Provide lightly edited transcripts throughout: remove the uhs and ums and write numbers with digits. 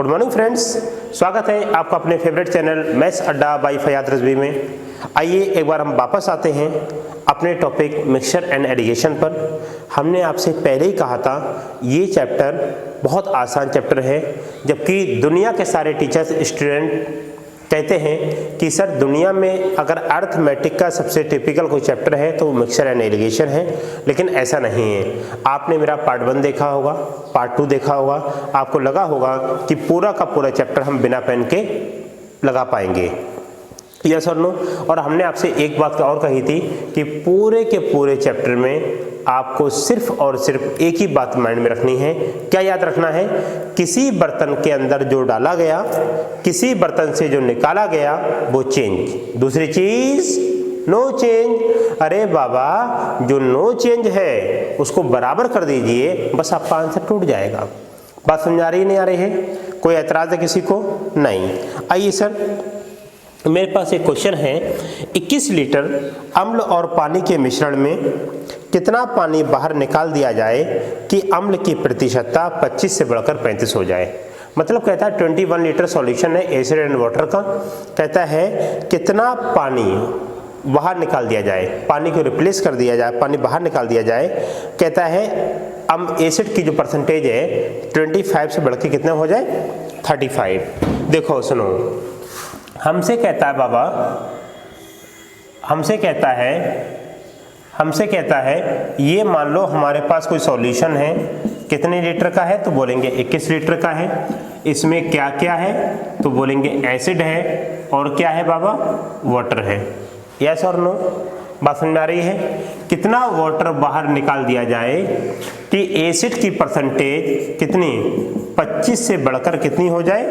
Morning friends, स्वागत है आपका अपने फेवरेट चैनल मैथ्स अड्डा बाई फयाद रजवी में। आइए एक बार हम वापस आते हैं अपने टॉपिक मिक्सचर एंड एडिशन पर। हमने आपसे पहले ही कहा था ये चैप्टर बहुत आसान चैप्टर है, जबकि दुनिया के सारे टीचर्स स्टूडेंट कहते हैं कि सर दुनिया में अगर अर्थमेटिक का सबसे टिपिकल कोई चैप्टर है तो मिक्सचर एंड एलिगेशन है, लेकिन ऐसा नहीं है। आपने मेरा पार्ट 1 देखा होगा, पार्ट 2 देखा होगा, आपको लगा होगा कि पूरा का पूरा चैप्टर हम बिना पेन के लगा पाएंगे, यस और नो। और हमने आपसे एक बात और कही थी कि पूरे के पूरे चैप्टर में आपको सिर्फ और सिर्फ एक ही बात माइंड में रखनी है। क्या याद रखना है? किसी बर्तन के अंदर जो डाला गया, किसी बर्तन से जो निकाला गया वो चेंज, दूसरी चीज नो चेंज। अरे बाबा, जो नो चेंज है उसको बराबर कर दीजिए, बस आपका आंसर टूट जाएगा। बात समझ आ रही नहीं आ रही है? कोई एतराज है किसी को? नहीं। आइए सर, मेरे पास एक क्वेश्चन है, 21 लीटर अम्ल और पानी के मिश्रण में कितना पानी बाहर निकाल दिया जाए कि अम्ल की प्रतिशतता 25 से बढ़कर 35 हो जाए। मतलब कहता है 21 लीटर सॉल्यूशन है एसिड एंड वाटर का, कहता है कितना पानी बाहर निकाल दिया जाए, पानी को रिप्लेस कर दिया जाए, पानी बाहर निकाल दिया जाए। कहता है एसिड की जो परसेंटेज है 25 से बढ़ के कितना हो जाए 35। देखो सुनो, हमसे कहता है बाबा, हमसे कहता है ये मान लो हमारे पास कोई सॉल्यूशन है, कितने लीटर का है तो बोलेंगे 21 लीटर का है। इसमें क्या क्या है तो बोलेंगे एसिड है और क्या है बाबा, वाटर है। यस और नो? बात समझ में आ रही है? कितना वाटर बाहर निकाल दिया जाए कि एसिड की परसेंटेज कितनी 25 से बढ़कर कितनी हो जाए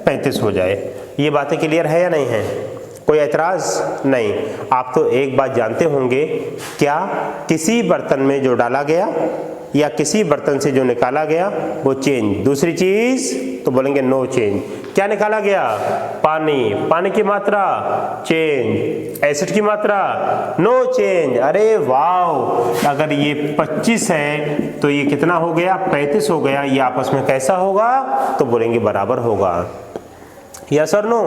35 हो जाए। ये बातें क्लियर है या नहीं है? कोई ऐतराज नहीं? आप तो एक बात जानते होंगे, क्या किसी बर्तन में जो डाला गया या किसी बर्तन से जो निकाला गया वो चेंज, दूसरी चीज तो बोलेंगे नो चेंज। क्या निकाला गया? पानी, पानी की मात्रा चेंज, एसिड की मात्रा नो चेंज। अरे वाह, अगर ये 25 है तो ये कितना हो गया 35 हो गया। ये आपस में कैसा होगा तो बोलेंगे बराबर होगा। यस और नो?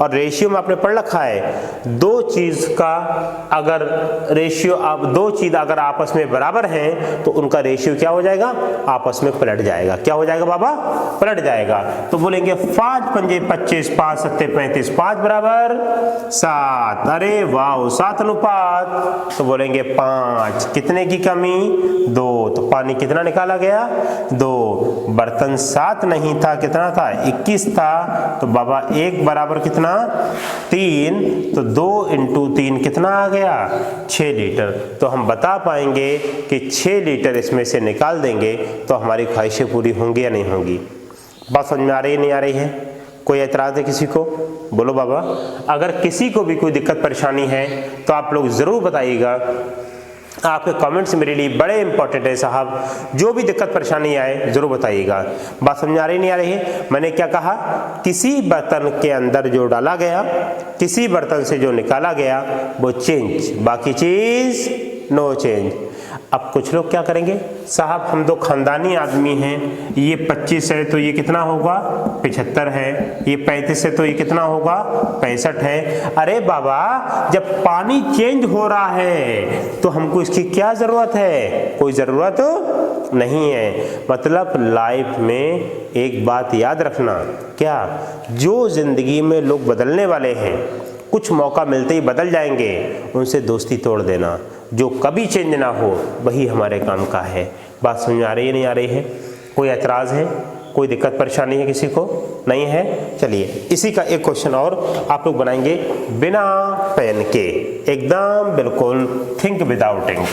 और रेशियो में आपने पढ़ रखा है, दो चीज का अगर रेशियो, आप दो चीज अगर आपस में बराबर हैं तो उनका रेशियो क्या हो जाएगा? आपस में पलट जाएगा। क्या हो जाएगा बाबा? पलट जाएगा। तो बोलेंगे 5 पंजे 25, 5 सत्ते 35, 5 बराबर 7। अरे वाह, 7 अनुपात तो बोलेंगे 5। कितने की कमी? 2। तो पानी कितना निकाला गया? 2। बर्तन 7 नहीं था, कितना था? 21 था। तो बाबा 1 बराबर कितना? 3। तो 2 इंटू 3 कितना आ गया? 6 लीटर। तो हम बता पाएंगे कि 6 लीटर इसमें से निकाल देंगे तो हमारी ख्वाहिशें पूरी होंगी या नहीं होंगी। बात समझ में आ रही है नहीं आ रही है? कोई एतराज है किसी को? बोलो बाबा। अगर किसी को भी कोई दिक्कत परेशानी है तो आप लोग जरूर बताइएगा। आपके कमेंट्स मेरे लिए बड़े इंपॉर्टेंट है साहब। जो भी दिक्कत परेशानी आए जरूर बताइएगा। बात समझ आ रही नहीं आ रही है? मैंने क्या कहा? किसी बर्तन के अंदर जो डाला गया, किसी बर्तन से जो निकाला गया वो चेंज, बाकी चीज नो चेंज। अब कुछ लोग क्या करेंगे, साहब हम तो खानदानी आदमी हैं, ये 25 है तो ये कितना होगा 75 है, ये 35 है तो ये कितना होगा 65 है। अरे बाबा, जब पानी चेंज हो रहा है तो हमको इसकी क्या जरूरत है? कोई जरूरत नहीं है। मतलब लाइफ में एक बात याद रखना, क्या? जो जिंदगी में लोग बदलने वाले हैं, कुछ मौका मिलते ही बदल जाएंगे, उनसे दोस्ती तोड़ देना। जो कभी चेंज ना हो वही हमारे काम का है। बात समझ आ रही है नहीं आ रही है? कोई एतराज़ है? कोई दिक्कत परेशानी है किसी को? नहीं है? चलिए इसी का एक क्वेश्चन और आप लोग बनाएंगे बिना पेन के, एकदम बिल्कुल थिंक विदाउट इंक।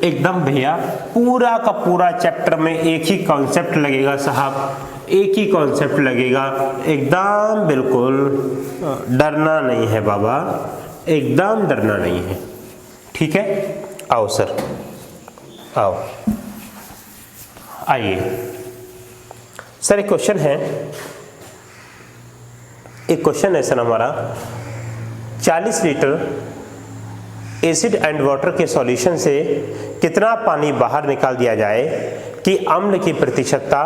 एकदम भैया पूरा का पूरा चैप्टर में एक ही कॉन्सेप्ट लगेगा साहब, एक ही कॉन्सेप्ट लगेगा, एकदम बिल्कुल डरना नहीं है बाबा, एकदम डरना नहीं है। ठीक है? आओ सर, आओ, आइए सर। एक क्वेश्चन है, एक क्वेश्चन है सर हमारा, 40 लीटर एसिड एंड वाटर के सॉल्यूशन से कितना पानी बाहर निकाल दिया जाए कि अम्ल की प्रतिशतता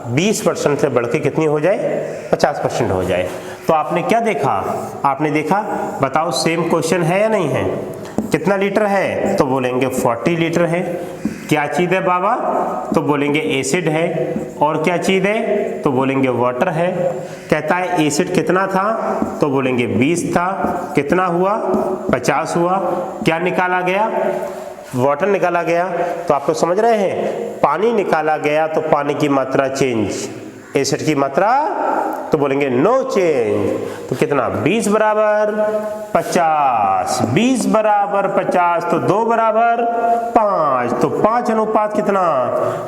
20% से बढ़ के कितनी हो जाए, 50% हो जाए। तो आपने क्या देखा, आपने देखा, बताओ सेम क्वेश्चन है या नहीं है, कितना लीटर है, तो बोलेंगे 40 लीटर है। क्या चीज़ है बाबा, तो बोलेंगे एसिड है। और क्या चीज़ है, तो बोलेंगे वाटर है। कहता है एसिड कितना था, तो बोलेंगे 20 था। कितना हुआ, 50 हुआ। क्या निकाला गया, वाटर निकाला गया। तो आप लोग समझ रहे हैं, पानी निकाला गया तो पानी की मात्रा चेंज, एसिड की मात्रा तो बोलेंगे नो चेंज। तो कितना, 20 बराबर 50, 20 बराबर 50, तो 2 बराबर 5, तो 5 अनुपात कितना,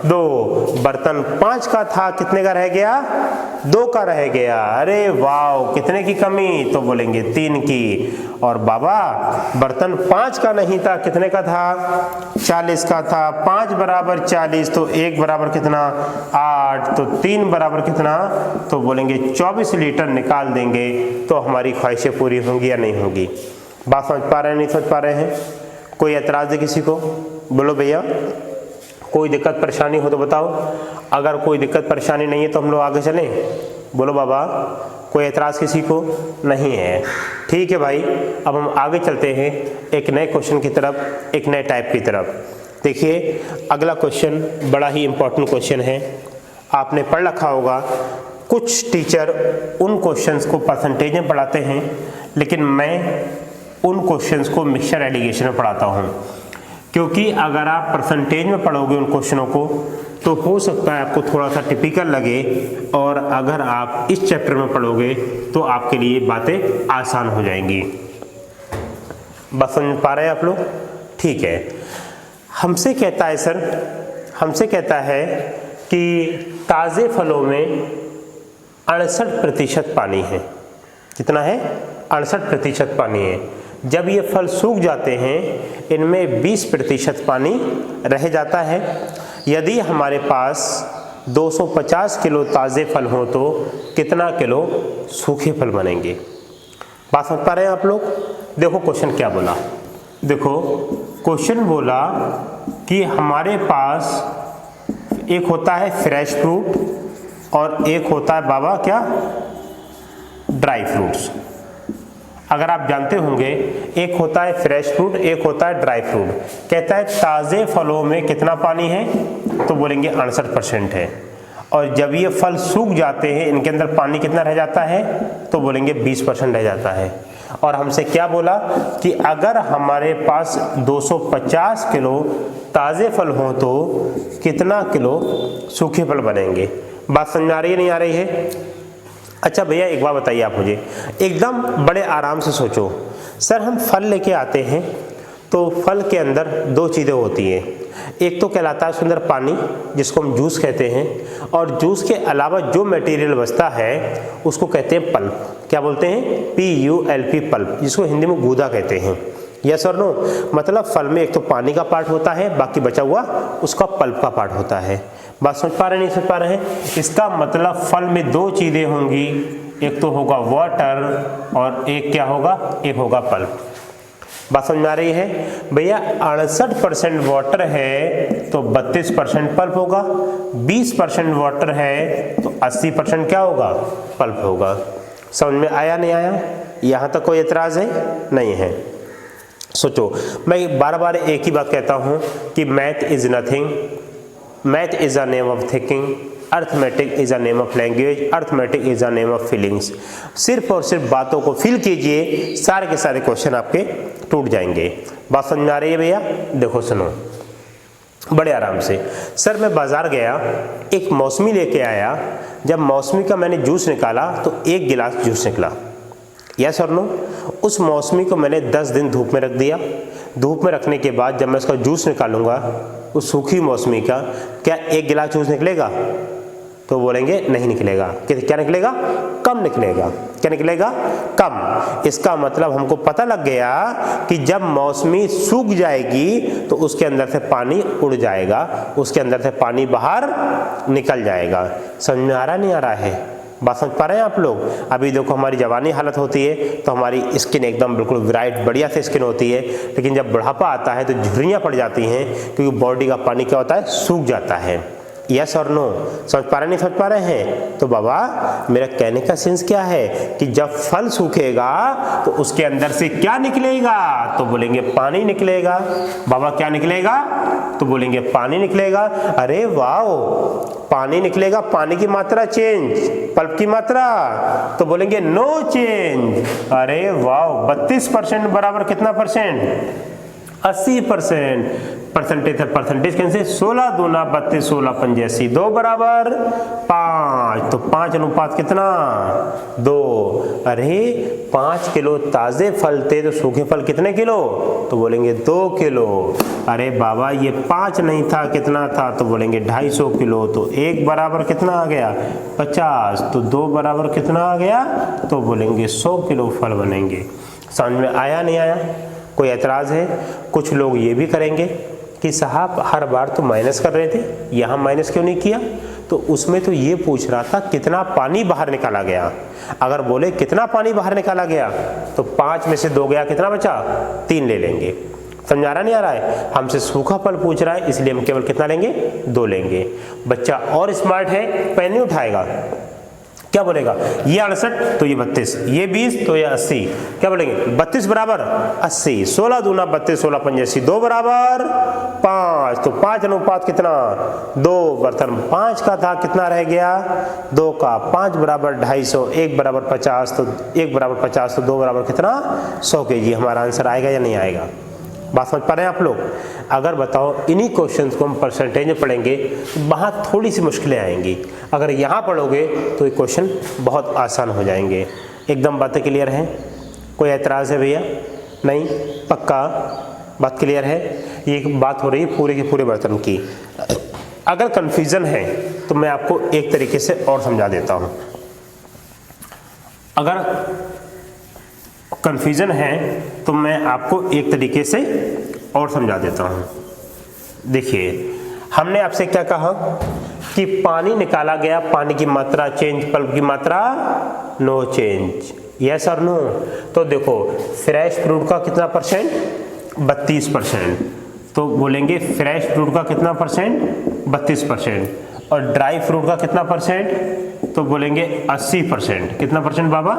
2। बर्तन 5 का था, कितने का रह गया, 2 का रह गया। अरे वाह, कितने की कमी, तो बोलेंगे 3 की। और बाबा बर्तन 5 का नहीं था, कितने का था, 40 का था। 5 बराबर 40, तो 1 बराबर कितना, 8, तो 3 बराबर कितना, तो बोलेंगे 24 लीटर निकाल देंगे। तो हमारी ख्वाहिशें पूरी होंगी या नहीं होगी। बात समझ पा रहे हैं, नहीं समझ पा रहे हैं, कोई एतराज़ है किसी को, बोलो भैया। कोई दिक्कत परेशानी हो तो बताओ, अगर कोई दिक्कत परेशानी नहीं है तो हम लोग आगे चलें, बोलो बाबा। कोई एतराज़ किसी को नहीं है, ठीक है भाई। अब हम आगे चलते हैं एक नए क्वेश्चन की तरफ, एक नए टाइप की तरफ। देखिए अगला क्वेश्चन बड़ा ही इंपॉर्टेंट क्वेश्चन है, आपने पढ़ रखा होगा। कुछ टीचर उन क्वेश्चंस को परसेंटेज में पढ़ाते हैं, लेकिन मैं उन क्वेश्चंस को मिक्सचर एलिगेशन में पढ़ाता हूँ, क्योंकि अगर आप परसेंटेज में पढ़ोगे उन क्वेश्चनों को तो हो सकता है आपको थोड़ा सा टिपिकल लगे, और अगर आप इस चैप्टर में पढ़ोगे तो आपके लिए बातें आसान हो जाएंगी। बस समझ पा रहे हैं आप लोग, ठीक है। हमसे कहता है सर, हमसे कहता है कि ताज़े फलों में 68% पानी है। कितना है, 68% पानी है। जब ये फल सूख जाते हैं इनमें 20% पानी रह जाता है। यदि हमारे पास 250 किलो ताज़े फल हो तो कितना किलो सूखे फल बनेंगे। बात समझ पा रहे हैं आप लोग। देखो क्वेश्चन क्या बोला, देखो क्वेश्चन बोला कि हमारे पास एक होता है फ्रेश फ्रूट और एक होता है बाबा क्या, ड्राई फ्रूट्स। अगर आप जानते होंगे एक होता है फ्रेश फ्रूट, एक होता है ड्राई फ्रूट। कहता है ताज़े फलों में कितना पानी है, तो बोलेंगे 68% है। और जब ये फल सूख जाते हैं इनके अंदर पानी कितना रह जाता है, तो बोलेंगे 20% रह जाता है। और हमसे क्या बोला कि अगर हमारे पास 250 किलो ताज़े फल हों तो कितना किलो सूखे फल बनेंगे। बात समझ आ रही है, नहीं आ रही है। अच्छा भैया एक बात बताइए आप मुझे, एकदम बड़े आराम से सोचो। सर हम फल लेके आते हैं तो फल के अंदर 2 चीज़ें होती हैं, एक तो कहलाता है उसके अंदर पानी जिसको हम जूस कहते हैं, और जूस के अलावा जो मटेरियल बचता है उसको कहते हैं पल्प। क्या बोलते हैं, PULP पल्प, जिसको हिंदी में गूदा कहते हैं। यस और नो, मतलब फल में एक तो पानी का पार्ट होता है, बाकी बचा हुआ उसका पल्प का पार्ट होता है। बात समझ पा रहे हैं, नहीं समझ पा रहे हैं। इसका मतलब फल में 2 चीज़ें होंगी, एक तो होगा वाटर और एक क्या होगा, एक होगा पल्प। बात समझ में आ रही है भैया। 68% वाटर है तो 32% पल्प होगा, 20% वाटर है तो 80% क्या होगा, पल्प होगा। समझ में आया नहीं आया, यहाँ तक कोई एतराज़ है, नहीं है। सोचो, मैं बार बार एक ही बात कहता हूँ कि math is nothing, math is a name of thinking, arithmetic is a name of language, arithmetic is a name of feelings. सिर्फ और सिर्फ बातों को फील कीजिए, सारे के सारे क्वेश्चन आपके टूट जाएंगे। बात समझ में आ रही है भैया। देखो सुनो बड़े आराम से। सर मैं बाज़ार गया, एक मौसमी लेके आया, जब मौसमी का मैंने जूस निकाला तो 1 गिलास जूस निकला। यस और नो। उस मौसमी को मैंने 10 दिन धूप में रख दिया। धूप में रखने के बाद जब मैं उसका जूस निकालूंगा उस सूखी मौसमी का, क्या 1 गिलास जूस निकलेगा, तो बोलेंगे नहीं निकलेगा। क्या निकलेगा, कम निकलेगा। क्या निकलेगा, कम। इसका मतलब हमको पता लग गया कि जब मौसमी सूख जाएगी तो उसके अंदर से पानी उड़ जाएगा, उसके अंदर से पानी बाहर निकल जाएगा। समझ में आ रहा नहीं आ रहा है, बात समझ पा रहे हैं आप लोग। अभी देखो हमारी जवानी हालत होती है तो हमारी स्किन एकदम बिल्कुल ब्राइट बढ़िया से स्किन होती है, लेकिन जब बुढ़ापा आता है तो झुर्रियाँ पड़ जाती हैं, क्योंकि बॉडी का पानी क्या होता है, सूख जाता है। यस और नो? समझ पा रहे नहीं समझ पा रहे हैं? तो बाबा मेरा कहने का सेंस क्या है कि जब फल सूखेगा तो उसके अंदर से क्या निकलेगा? तो बोलेंगे पानी निकलेगा। बाबा क्या निकलेगा? तो बोलेंगे पानी निकलेगा। अरे वाह, पानी निकलेगा, पानी की मात्रा चेंज, पल्प की मात्रा, तो बोलेंगे नो चेंज। अरे वाह, 32% बराबर कितना परसेंट? 80%। परसेंटेज है, परसेंटेज कैसे? 16 दूना 32, 16 पंजे 80, 2 बराबर 5, तो 5 अनुपात कितना? 2। अरे 5 किलो ताजे फल थे तो सूखे फल कितने किलो? तो बोलेंगे 2 किलो। अरे बाबा ये 5 नहीं था, कितना था? तो बोलेंगे 250 किलो। तो 1 बराबर कितना आ गया? 50। तो 2 बराबर कितना आ गया? तो बोलेंगे 100 किलो फल बनेंगे। समझ में आया नहीं आया? कोई एतराज़ है? कुछ लोग ये भी करेंगे कि साहब हर बार तो माइनस कर रहे थे, यहाँ माइनस क्यों नहीं किया? तो उसमें तो ये पूछ रहा था कितना पानी बाहर निकाला गया। अगर बोले कितना पानी बाहर निकाला गया तो 5 में से 2 गया, कितना बचा? 3 ले लेंगे। समझा रहा नहीं आ रहा है? हमसे सूखा फल पूछ रहा है इसलिए हम केवल कितना लेंगे? 2 लेंगे। बच्चा और स्मार्ट है, पेन नहीं उठाएगा, क्या बोलेगा? ये 68 तो ये 32, ये 20 तो ये 80, क्या बोलेंगे? 32 बराबर 80, 16 दूना 32, 16 पंजे 80, 2 बराबर 5, तो 5 अनुपात कितना? 2। बर्तन 5 का था, कितना रह गया? 2 का। 5 बराबर 250, 1 बराबर 50, तो 1 बराबर 50, तो 2 बराबर कितना? 100 kg। हमारा आंसर आएगा या नहीं आएगा? बात समझ पा रहे हैं आप लोग? अगर बताओ इन्हीं क्वेश्चंस को हम परसेंटेज में पढ़ेंगे तो वहाँ थोड़ी सी मुश्किलें आएंगी। अगर यहाँ पढ़ोगे तो ये क्वेश्चन बहुत आसान हो जाएंगे। एकदम बातें क्लियर हैं? कोई एतराज़ है भैया? नहीं? पक्का बात क्लियर है? ये बात हो रही है पूरे के पूरे बर्तन की। अगर कन्फ्यूज़न है तो मैं आपको एक तरीके से और समझा देता हूँ। अगर कन्फ्यूज़न है तो मैं आपको एक तरीके से और समझा देता हूँ। देखिए, हमने आपसे क्या कहा कि पानी निकाला गया, पानी की मात्रा चेंज, पल्प की मात्रा नो चेंज। यस और नो? तो देखो फ्रेश फ्रूट का कितना परसेंट? 32%। तो बोलेंगे फ्रेश फ्रूट का कितना परसेंट? 32%। और ड्राई फ्रूट का कितना परसेंट? तो बोलेंगे 80%। कितना परसेंट बाबा?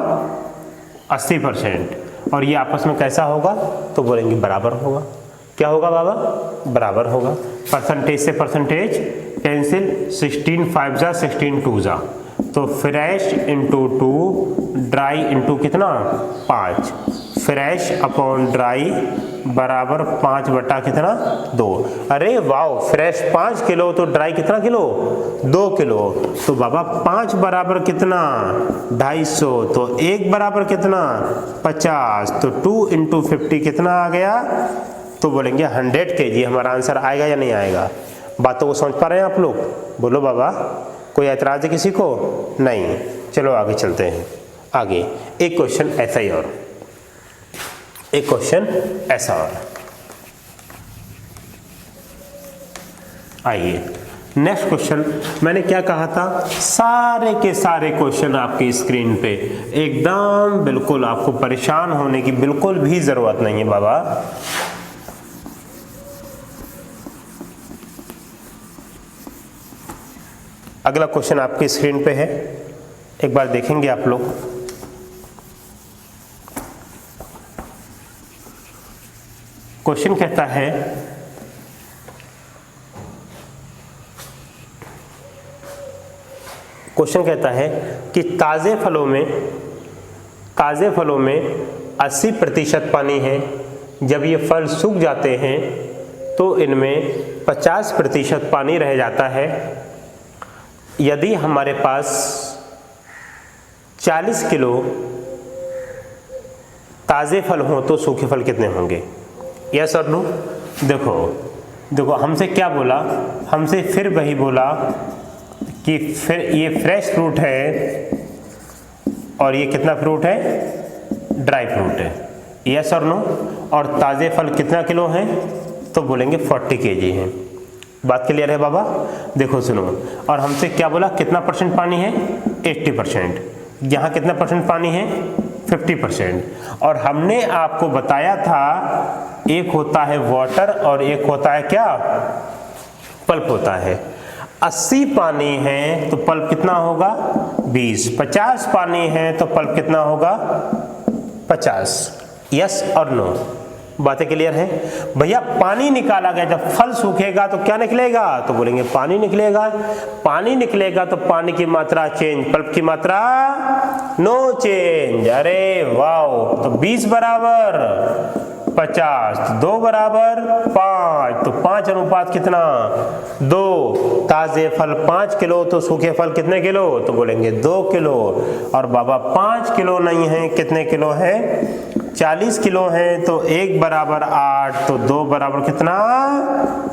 80%। और ये आपस में कैसा होगा? तो बोलेंगे बराबर होगा। क्या होगा बाबा? बराबर होगा। परसेंटेज से परसेंटेज कैंसिल, 16 5 जा 16 2 जा, तो फ्रेश इंटू 2, ड्राई इंटू कितना? 5। फ्रेश अपॉन ड्राई बराबर 5 बटा कितना? 2। अरे वाह, फ्रेश 5 किलो तो ड्राई कितना किलो? 2 किलो। तो बाबा 5 बराबर कितना? 250, तो 1 बराबर कितना? 50, तो 2 इंटू 50 कितना आ गया? तो बोलेंगे 100 kg। हमारा आंसर आएगा या नहीं आएगा? बातों को समझ पा रहे हैं आप लोग? बोलो बाबा, कोई ऐतराज़ है किसी को? नहीं। चलो आगे चलते हैं। आगे एक क्वेश्चन ऐसा ही और, एक क्वेश्चन ऐसा और। आइए नेक्स्ट क्वेश्चन। मैंने क्या कहा था? सारे के सारे क्वेश्चन आपकी स्क्रीन पे, एकदम बिल्कुल आपको परेशान होने की बिल्कुल भी जरूरत नहीं है बाबा। अगला क्वेश्चन आपकी स्क्रीन पे है, एक बार देखेंगे आप लोग। क्वेश्चन कहता है कि ताज़े फलों में 80% पानी है। जब ये फल सूख जाते हैं तो इनमें 50% पानी रह जाता है। यदि हमारे पास 40 किलो ताज़े फल हों तो सूखे फल कितने होंगे? यस और नो? देखो हमसे क्या बोला? हमसे फिर वही बोला कि फिर ये फ्रेश फ्रूट है और ये कितना फ्रूट है? ड्राई फ्रूट है। यस और नो? और ताज़े फल कितना किलो हैं? तो बोलेंगे 40 kg हैं। बात क्लियर है बाबा? देखो सुनो, और हमसे क्या बोला? कितना परसेंट पानी है? 80%। यहाँ कितना परसेंट पानी है? 50%। और हमने आपको बताया था एक होता है वाटर और एक होता है क्या? पल्प होता है। 80 पानी है तो पल्प कितना होगा 20, 50 पानी है तो पल्प कितना होगा 50। यस और नो, बातें क्लियर है भैया। पानी निकाला गया, जब फल सूखेगा तो क्या निकलेगा, तो बोलेंगे पानी निकलेगा। पानी निकलेगा तो पानी की मात्रा चेंज, पल्प की मात्रा नो चेंज। अरे वाह, तो 20 बराबर 50, 2 बराबर 5, तो 5 अनुपात कितना 2। ताजे फल 5 किलो तो सूखे फल कितने किलो, तो बोलेंगे 2 किलो। और बाबा 5 किलो नहीं है, कितने किलो है 40 किलो है, तो 1 बराबर 8, तो 2 बराबर कितना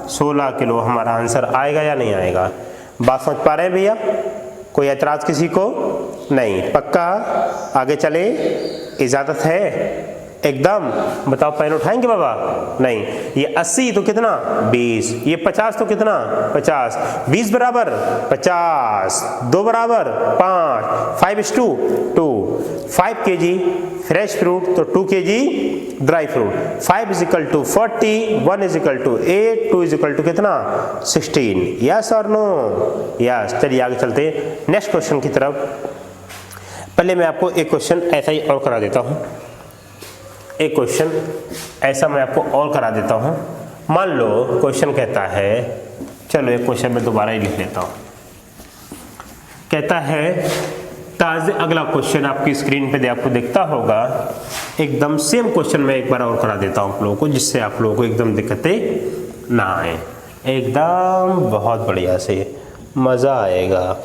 16 किलो। हमारा आंसर आएगा या नहीं आएगा, बात समझ पा रहे हैं भैया? कोई ऐतराज किसी को नहीं, पक्का आगे चले, इजाजत है एकदम? बताओ पेन उठाएंगे बाबा? नहीं। ये 80 तो कितना 20, ये 50 तो कितना 50, 20 बराबर 50, 2 बराबर 5, 5:2, 5 kg फ्रेश फ्रूट तो 2 kg ड्राई फ्रूट। 5 = 40, 1 = 8, 2 = कितना 16। यस और नो? यस। चलिए आगे चलते हैं नेक्स्ट क्वेश्चन की तरफ। पहले मैं आपको एक क्वेश्चन ऐसा ही और करा देता हूं, एक क्वेश्चन ऐसा मैं आपको और करा देता हूं। मान लो क्वेश्चन कहता है, चलो एक क्वेश्चन मैं दोबारा ही लिख लेता हूं। कहता है ताजे, अगला क्वेश्चन आपकी स्क्रीन पे आपको दिखता होगा, एकदम सेम क्वेश्चन मैं एक बार और करा देता हूं आप लोगों को, जिससे आप लोगों को एकदम दिक्कतें ना आए, एकदम बहुत बढ़िया से मजा आएगा,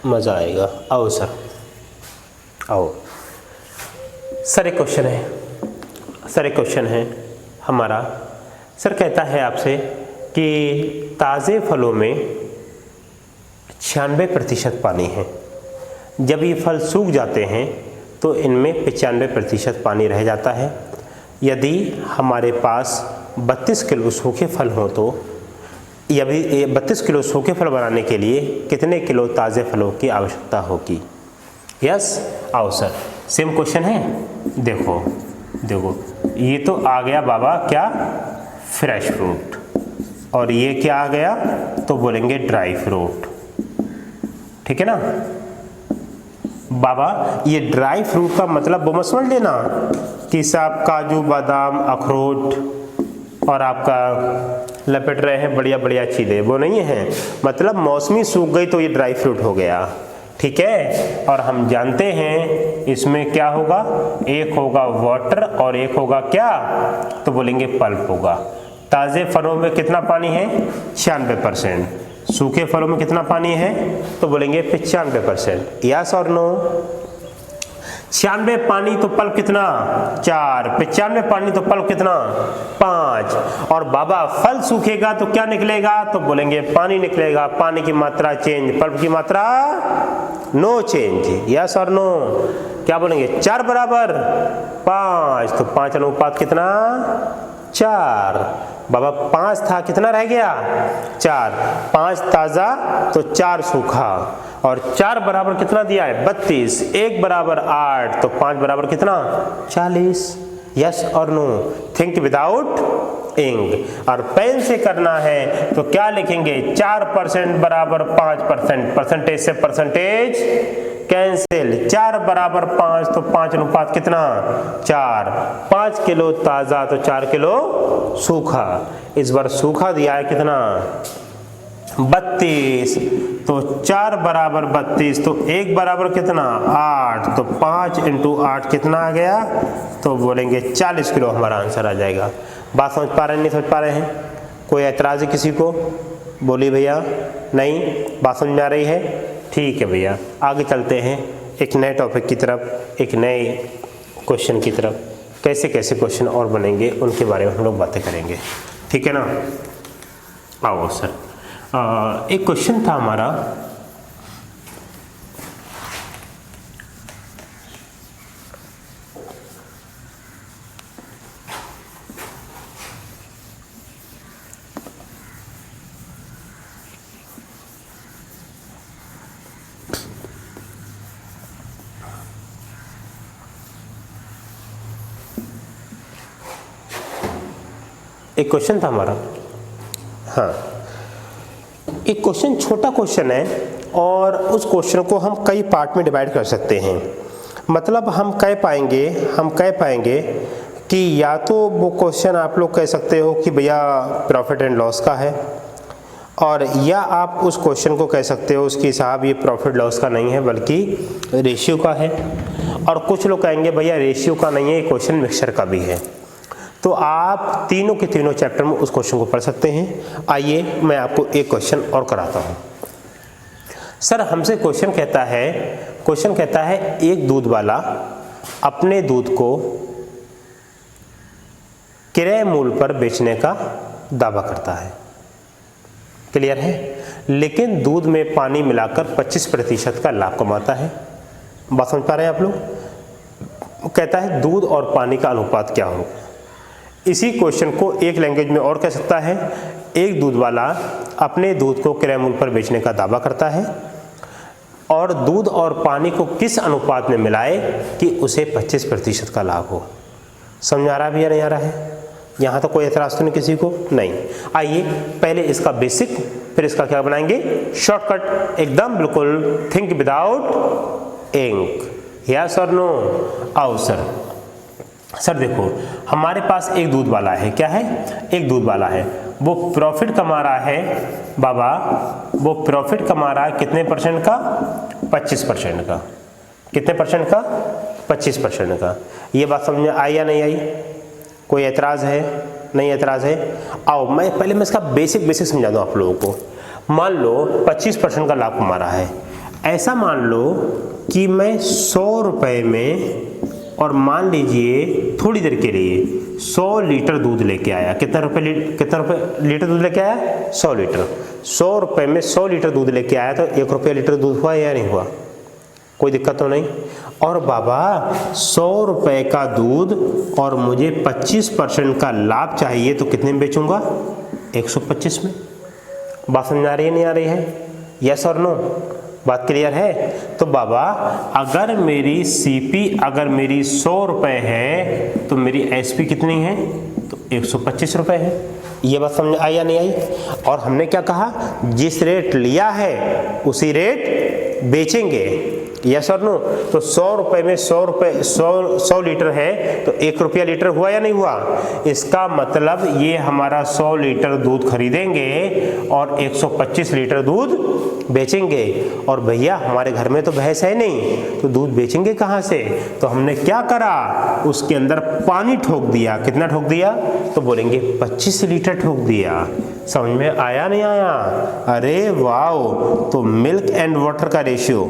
मजा आएगा। आओ सर, आओ सर। एक क्वेश्चन है सर, एक क्वेश्चन है हमारा। सर कहता है आपसे कि ताज़े फलों में 96% पानी है, जब ये फल सूख जाते हैं तो इनमें 95% पानी रह जाता है। यदि हमारे पास 32 किलो सूखे फल हों तो यदि 32 किलो सूखे फल बनाने के लिए कितने किलो ताज़े फलों की आवश्यकता होगी? यस, आओ सर, सेम क्वेश्चन है। देखो देखो, ये तो आ गया बाबा क्या फ्रेश फ्रूट, और ये क्या आ गया, तो बोलेंगे ड्राई फ्रूट, ठीक है ना बाबा। ये ड्राई फ्रूट का मतलब वो मत समझ लेना कि सब काजू बादाम अखरोट और आपका लपेट रहे हैं बढ़िया बढ़िया चीज़ें, वो नहीं है। मतलब मौसमी सूख गई तो ये ड्राई फ्रूट हो गया, ठीक है। और हम जानते हैं इसमें क्या होगा, एक होगा वाटर और एक होगा क्या, तो बोलेंगे पल्प होगा। ताज़े फलों में कितना पानी है 96%, सूखे फलों में कितना पानी है, तो बोलेंगे 95%। यस और नो? 96 पानी तो पल्प कितना 4, 95 पानी तो पल्प कितना 5। और बाबा फल सूखेगा तो क्या निकलेगा, तो बोलेंगे पानी निकलेगा। पानी की मात्रा चेंज, पल्प की मात्रा नो चेंज। यस और नो? क्या बोलेंगे 4 बराबर 5, तो 5 अनुपात कितना 4। बाबा 5 था, कितना रह गया 4, 5 ताज़ा तो 4 सूखा, और 4 बराबर कितना दिया है 32, 1 बराबर 8, तो 5 बराबर कितना 40। यस और नो? Think without ink. और पेन से करना है तो क्या लिखेंगे 4% बराबर 5%, परसेंटेज से परसेंटेज कैंसिल। 4 बराबर 5 तो 5 अनुपात कितना 4, 5 किलो ताज़ा तो 4 किलो सूखा। इस बार सूखा दिया है कितना 32, तो 4 बराबर 32, तो 1 बराबर कितना 8, तो 5 × 8 कितना आ गया, तो बोलेंगे 40 किलो हमारा आंसर आ जाएगा। बात समझ पा रहे हैं, नहीं समझ पा रहे हैं? कोई ऐतराज़ है किसी को? बोलिए भैया। नहीं, बात समझ में आ रही है? ठीक है भैया, आगे चलते हैं एक नए टॉपिक की तरफ, एक नए क्वेश्चन की तरफ। कैसे कैसे क्वेश्चन और बनेंगे उनके बारे में हम लोग बातें करेंगे, ठीक है ना? आओ सर, एक क्वेश्चन था हमारा, हाँ, एक क्वेश्चन छोटा क्वेश्चन है और उस क्वेश्चन को हम कई पार्ट में डिवाइड कर सकते हैं। मतलब हम कह पाएंगे कि या तो वो क्वेश्चन आप लोग कह सकते हो कि भैया प्रॉफिट एंड लॉस का है, और या आप उस क्वेश्चन को कह सकते हो उसकी साहब ये प्रॉफिट लॉस का नहीं है बल्कि रेशियो का है, और कुछ लोग कहेंगे भैया रेशियो का नहीं है, ये क्वेश्चन मिक्सचर का भी है। तो आप तीनों के तीनों चैप्टर में उस क्वेश्चन को पढ़ सकते हैं। आइए मैं आपको एक क्वेश्चन और कराता हूँ। सर हमसे क्वेश्चन कहता है एक दूध वाला अपने दूध को क्रय मूल्य पर बेचने का दावा करता है, क्लियर है, लेकिन दूध में पानी मिलाकर 25% का लाभ कमाता है। बात समझ पा रहे हैं आप लोग? कहता है दूध और पानी का अनुपात क्या होगा। इसी क्वेश्चन को एक लैंग्वेज में और कह सकता है, एक दूध वाला अपने दूध को क्रय मूल्य पर बेचने का दावा करता है और दूध और पानी को किस अनुपात में मिलाए कि उसे 25% का लाभ हो। समझ आ रहा है या नहीं आ रहा है? यहाँ तो कोई एतराज तो नहीं किसी को? नहीं। आइए पहले इसका बेसिक, फिर इसका क्या बनाएंगे शॉर्टकट, एकदम बिल्कुल थिंक विदाउट इंक। यस और नो? आओ सर देखो हमारे पास एक दूध वाला है, क्या है, एक दूध वाला है, वो प्रॉफिट कमा रहा है बाबा, वो प्रॉफिट कमा रहा है कितने परसेंट का? 25% का। कितने परसेंट का? 25% का। ये बात समझ में आई या नहीं आई? कोई एतराज़ है? नहीं एतराज़ है? आओ मैं इसका बेसिक समझा दूँ आप लोगों को। मान लो 25% का लाभ कमा रहा है। ऐसा मान लो कि मैं 100 रुपये में, और मान लीजिए थोड़ी देर के लिए 100 लीटर दूध लेके आया। कितना रुपये लीटर दूध लेके आया? 100 लीटर। 100 रुपये में 100 लीटर दूध लेके आया तो 1 रुपया लीटर दूध हुआ या नहीं हुआ? कोई दिक्कत तो नहीं। और बाबा 100 रुपये का दूध और मुझे 25% का लाभ चाहिए तो कितने में बेचूंगा? 125 में। बात समझ आ रही है नहीं आ रही है? यस और नो? बात क्लियर है? तो बाबा अगर मेरी सीपी अगर मेरी 100 रुपये है तो मेरी एसपी कितनी है? तो 125 रुपये है। ये बात समझ आई या नहीं आई? और हमने क्या कहा, जिस रेट लिया है उसी रेट बेचेंगे। यस और नो? तो 100 रुपये में 100 लीटर है तो 1 रुपया लीटर हुआ या नहीं हुआ? इसका मतलब ये हमारा 100 लीटर दूध खरीदेंगे और 125 लीटर दूध बेचेंगे। और भैया हमारे घर में तो भैंस है नहीं, तो दूध बेचेंगे कहाँ से? तो हमने क्या करा, उसके अंदर पानी ठोक दिया। कितना ठोक दिया? तो बोलेंगे 25 लीटर ठोक दिया। समझ में आया नहीं आया? अरे वाओ! तो मिल्क एंड वाटर का रेशियो,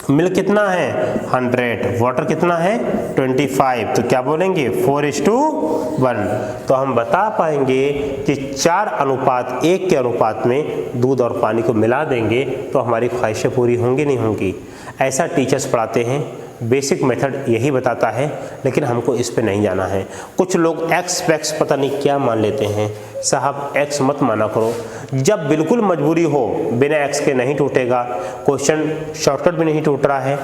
मिल्क कितना है 100, वाटर कितना है 25, तो क्या बोलेंगे 4:1। तो हम बता पाएंगे कि 4:1 के अनुपात में दूध और पानी को मिला देंगे तो हमारी ख्वाहिशें पूरी होंगी नहीं होंगी। ऐसा टीचर्स पढ़ाते हैं, बेसिक मेथड यही बताता है, लेकिन हमको इस पे नहीं जाना है। कुछ लोग एक्स पैक्स पता नहीं क्या मान लेते हैं। साहब एक्स मत माना करो, जब बिल्कुल मजबूरी हो बिना एक्स के नहीं टूटेगा। क्वेश्चन शॉर्टकट भी नहीं टूट रहा है,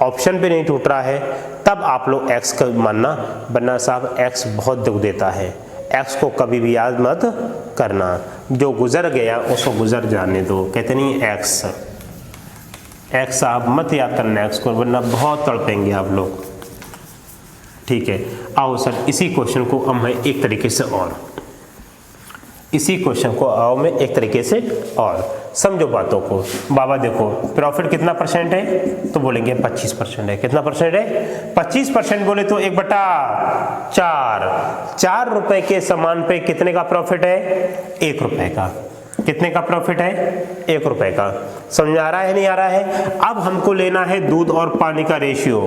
ऑप्शन भी नहीं टूट रहा है, तब आप लोग एक्स का मानना, वरना साहब एक्स बहुत दुख देता है। एक्स को कभी भी याद मत करना, जो गुजर गया उसको गुजर जाने दो। कहते नहीं एक्स साहब मत याद करना एक्स को, वरना बहुत तड़पेंगे आप लोग। ठीक है, आओ सर इसी क्वेश्चन को अब मैं एक तरीके से और समझो बातों को। बाबा देखो प्रॉफिट कितना परसेंट है? तो बोलेंगे 25% है। कितना परसेंट है? 25% बोले तो 1/4। 4 रुपए के सामान पे कितने का प्रॉफिट है? 1 रुपए का। कितने का प्रॉफिट है? 1 रुपए का। समझ आ रहा है नहीं आ रहा है? अब हमको लेना है दूध और पानी का रेशियो।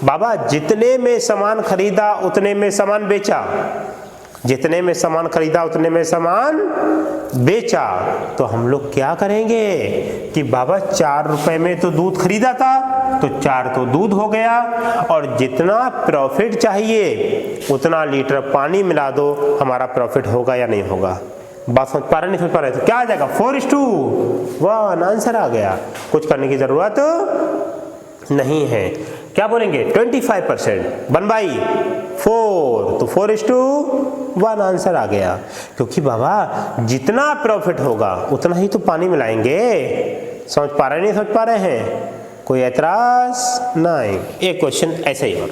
बाबा जितने में सामान खरीदा उतने में सामान बेचा, जितने में सामान खरीदा उतने में सामान बेचा। तो हम लोग क्या करेंगे कि बाबा 4 रुपए में तो दूध खरीदा था तो 4 तो दूध हो गया, और जितना प्रॉफिट चाहिए उतना लीटर पानी मिला दो, हमारा प्रॉफिट होगा या नहीं होगा? बात समझ पा रहे नहीं समझ पा रहे? तो क्या आ जाएगा 4:1। आंसर आ गया, कुछ करने की जरूरत नहीं है। क्या बोलेंगे 25%, 1/4, तो 4:1। वन आंसर आ गया, क्योंकि बाबा जितना प्रॉफिट होगा उतना ही तो पानी मिलाएंगे। समझ पा रहे नहीं समझ पा रहे हैं? कोई एतराज नहीं। एक क्वेश्चन ऐसे ही और,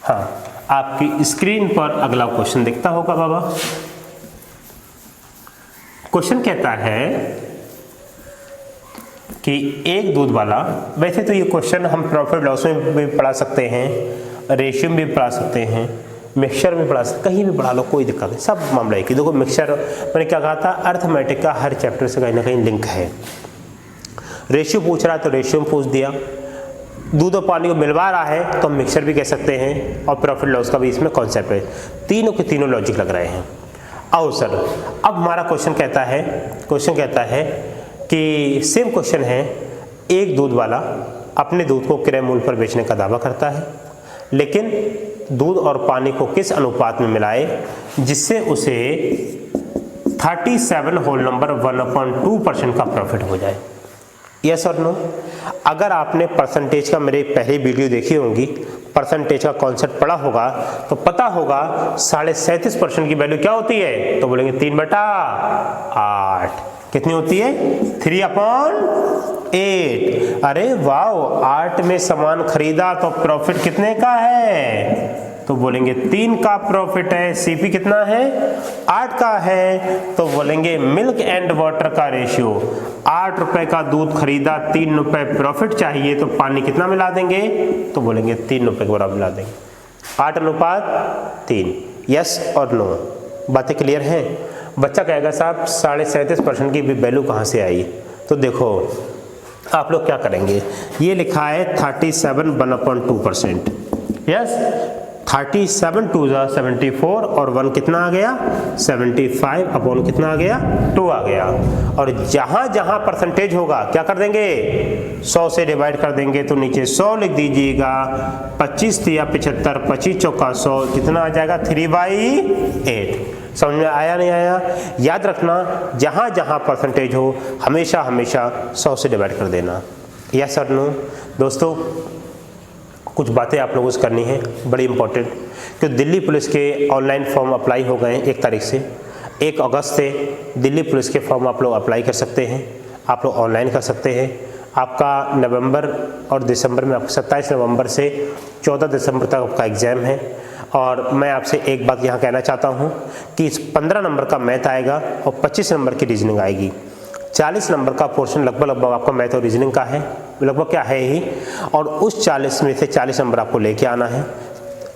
हाँ आपकी स्क्रीन पर अगला क्वेश्चन दिखता होगा बाबा। क्वेश्चन कहता है कि एक दूध वाला, वैसे तो ये क्वेश्चन हम प्रॉफिट लॉस में भी पढ़ा सकते हैं, रेशियो में भी पढ़ा सकते हैं, मिक्सचर में पढ़ा सकते, कहीं भी पढ़ा लो, कोई दिक्कत नहीं, सब मामला है कि देखो मिक्सचर मैंने क्या कहा था, अर्थमेटिक का हर चैप्टर से कहीं ना कहीं लिंक है। रेशियो पूछ रहा है तो रेशियो में पूछ दिया, दूध और पानी को मिलवा रहा है तो हम मिक्सचर भी कह सकते हैं, और प्रॉफिट लॉस का भी इसमें कॉन्सेप्ट है। तीनों के तीनों लॉजिक लग रहे हैं। आओ सर, अब हमारा क्वेश्चन कहता है कि सेम क्वेश्चन है, एक दूध वाला अपने दूध को क्रय मूल्य पर बेचने का दावा करता है, लेकिन दूध और पानी को किस अनुपात में मिलाए जिससे उसे 37 होल नंबर 1/2% का प्रॉफिट हो जाए। यस और नो? अगर आपने परसेंटेज का मेरे पहले वीडियो देखी होंगी, परसेंटेज का कॉन्सेप्ट पढ़ा होगा तो पता होगा 37.5% की वैल्यू क्या होती है, तो बोलेंगे 3/8। कितनी होती है? 3/8। अरे वाह, 8 में सामान खरीदा तो प्रॉफिट कितने का है, तो बोलेंगे 3 का प्रॉफिट है। सीपी कितना है? 8 का है, तो बोलेंगे मिल्क एंड वाटर का रेशियो, 8 रुपए का दूध खरीदा, 3 रुपए प्रॉफिट चाहिए, तो पानी कितना मिला देंगे, तो बोलेंगे 3 रुपए के बराबर मिला देंगे। 8:3। यस और नो? बातें क्लियर हैं? बच्चा कहेगा साहब 37.5% की वैल्यू कहाँ से आई, तो देखो आप लोग क्या करेंगे, ये लिखा है 37 1/2%। यस, 37 2 74 और 1 कितना आ गया, 75 अपॉन कितना आ गया, 2 आ गया। और जहां जहां परसेंटेज होगा क्या कर देंगे, 100 से डिवाइड कर देंगे, तो नीचे 100 लिख दीजिएगा, 25 या 75, 25 चौका 100, कितना आ जाएगा 3/8। समझ में आया नहीं आया? याद रखना, जहां जहां परसेंटेज हो हमेशा 100 से डिवाइड कर देना। यस और नो? दोस्तों कुछ बातें आप लोगों से करनी है बड़ी इंपॉर्टेंट, कि दिल्ली पुलिस के ऑनलाइन फॉर्म अप्लाई हो गए 1 तारीख से। 1 अगस्त से दिल्ली पुलिस के फॉर्म आप लोग अप्लाई कर सकते हैं, आप लोग ऑनलाइन कर सकते हैं। आपका नवंबर और दिसंबर में, आपको 27 नवंबर से 14 दिसंबर तक आपका एग्ज़ाम है। और मैं आपसे एक बात यहाँ कहना चाहता हूँ कि इस 15 नंबर का मैथ आएगा और 25 नंबर की रीजनिंग आएगी। 40 नंबर का पोर्शन लगभग आपका मैथ और रीजनिंग का है, लगभग क्या है ही, और उस 40 में से 40 नंबर आपको लेके आना है।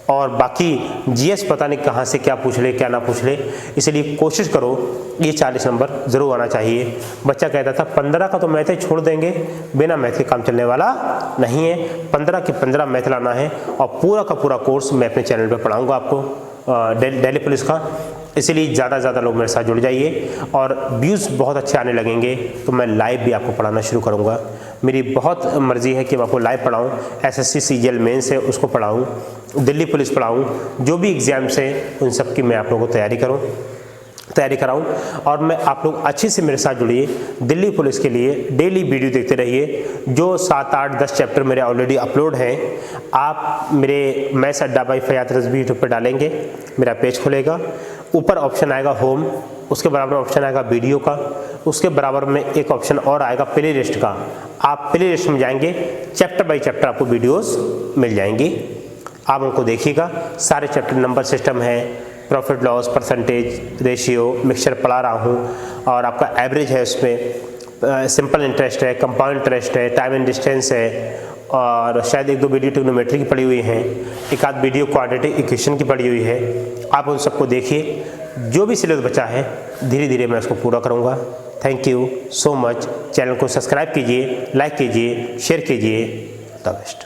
और बाकी जीएस पता नहीं कहाँ से क्या पूछ ले क्या ना पूछ ले, इसलिए कोशिश करो ये 40 नंबर ज़रूर आना चाहिए। बच्चा कहता था 15 का तो मैथ ही छोड़ देंगे, बिना मैथ के काम चलने वाला नहीं है। 15 के 15 मैथ लाना है, और पूरा का पूरा कोर्स मैं अपने चैनल पर पढ़ाऊँगा आपको दिल्ली पुलिस का, इसलिए ज़्यादा से ज़्यादा लोग मेरे साथ जुड़ जाइए। और व्यूज़ बहुत अच्छे आने लगेंगे तो मैं लाइव भी आपको पढ़ाना शुरू करूँगा। मेरी बहुत मर्ज़ी है कि मैं आपको लाइव पढ़ाऊँ, एसएससी सीजीएल मेंस है उसको पढ़ाऊँ, दिल्ली पुलिस पढ़ाऊँ, जो भी एग्ज़ाम्स हैं उन सब की मैं आप लोगों को तैयारी कराऊँ। और मैं आप लोग अच्छे से मेरे साथ जुड़िए। दिल्ली पुलिस के लिए डेली वीडियो देखते रहिए, जो 7, 8, 10 चैप्टर मेरे ऑलरेडी अपलोड हैं। आप मेरे मैथ्स अड्डा बाई फयाद रिजवी यूट्यूब पर डालेंगे, मेरा पेज खुलेगा, ऊपर ऑप्शन आएगा होम, उसके बराबर ऑप्शन आएगा वीडियो का, उसके बराबर में एक ऑप्शन और आएगा प्ले लिस्ट का। आप प्ले लिस्ट में जाएंगे, चैप्टर बाई चैप्टर आपको वीडियोस मिल जाएंगी, आप उनको देखिएगा। सारे चैप्टर नंबर सिस्टम है, profit loss, percentage, ratio, mixture पढ़ा रहा हूँ, और आपका एवरेज है उसमें, सिंपल इंटरेस्ट है, कंपाउंड इंटरेस्ट है, टाइम एंड डिस्टेंस है, और शायद 1-2 वीडियो ट्रिग्नोमेट्री की पड़ी हुई हैं, एक आध वीडियो क्वाड्रेटिक इक्वेशन की पड़ी हुई है। आप उन सबको देखिए, जो भी सिलेबस बचा है धीरे धीरे मैं उसको पूरा करूँगा। Thank you so much. Channel को सब्सक्राइब कीजिए, लाइक कीजिए, शेयर कीजिए। The best.